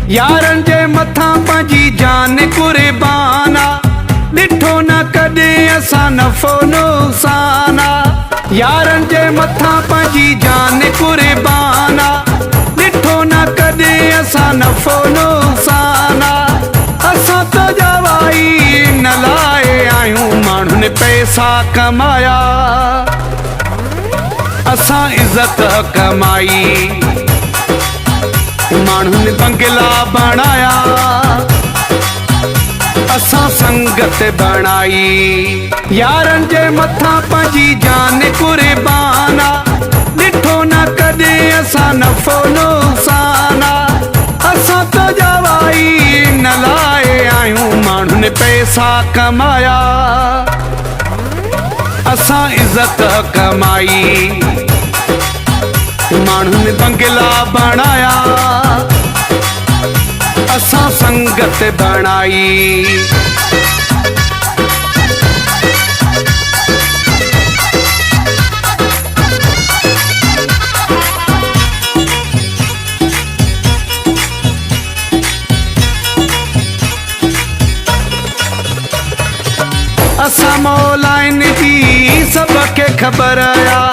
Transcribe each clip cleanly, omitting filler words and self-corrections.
यारन जे मथा पंहिंजी जान कुर्बाना, ॾिठो न कॾहिं असां नफ़ो नुक़साना। यारन जे मथा पंहिंजी जान कुर्बाना, ॾिठो न कॾहिं असां नफ़ो नुक़साना। असां त जवाई न लाइ आहियूं माण्हुनि पैसा कमाया, असां इज़त कमाई माण्हुनि बंगला बणाया, असां संगत बणाई। यारन जे मथा पंहिंजी जान कुर्बाना, ॾिठो न कॾहिं असां नफ़ो नुक़साना। असां त जवाई न लाइ आहियूं माण्हुनि पैसा कमाया, असां इज़त कमाई माण्हुनि बंगला बणाया, असां संगत बणाई। असां मौलाइन जी सबके ख़बर आ,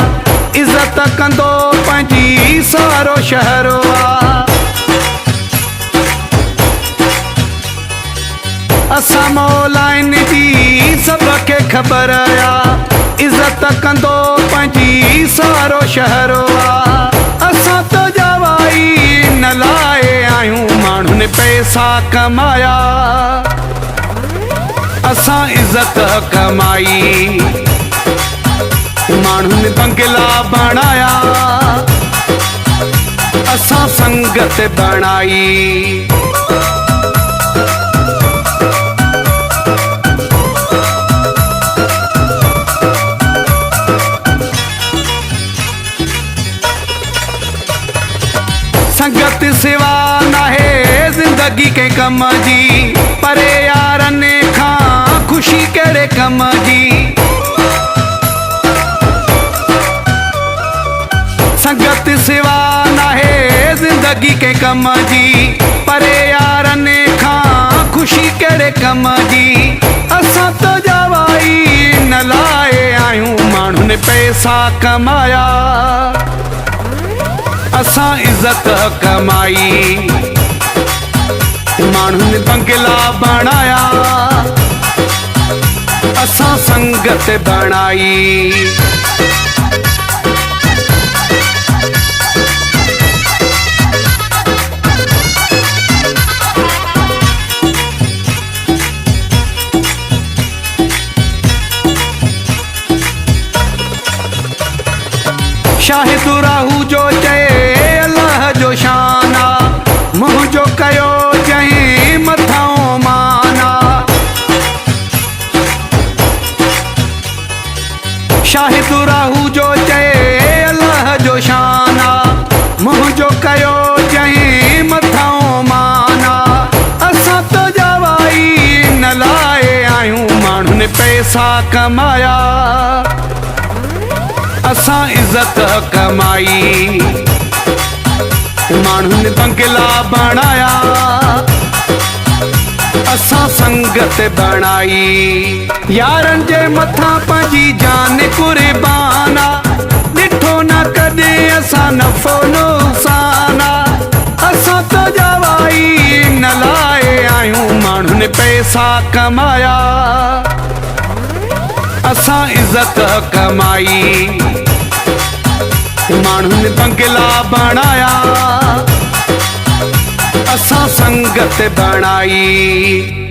इज़त कंदो पंहिंजी सारो शहर आ। असां मौलाइन जी सबके ख़बर आ, इज़त कंदो पंहिंजी सारो शहर आ। असां त जवाई न लाइ आहियूं माण्हुनि पैसा कमाया, असां इज़त कमाई माण्हुनि बंगला बणाया, असां संगत बणाई। संगत सिवा नाहे ज़िंदगी के कम जी, परे यारन खां ख़ुशी कहिड़े कम जी। संगत सिवा नाहे ज़िंदगी के कम जी, परे यारन खां ख़ुशी कहिड़े कम जी। असां त जवाई न लाइ आहियूं माण्हुनि पैसा कमाया, असां इज़त कमाई माण्हुनि बंगला बणाया, असां संगत बणाई। शाहिद राहू जो चए अल्लाह जो शाना, मुंहिंजो कयो जंहिं मथां माना। शाहिद राहू जो चए अल्लाह जो शाना, मुंहिंजो कयो जंहिं मथां माना। असां त जवाई न लाइ आहियूं माण्हुनि पैसा कमाया, असां इज़त कमाई माण्हुनि बंगला बणाया, असां संगत बणाई। यारन जे मथा पंहिंजी जान कुर्बाना, ॾिठो न कॾहिं असां नफ़ो नुक़साना। असां त जवाई न लाइ आहियूं माण्हुनि पैसा कमाया, असां इज़त कमाई माण्हुनि बंगला बणाया, असां संगत बणाई।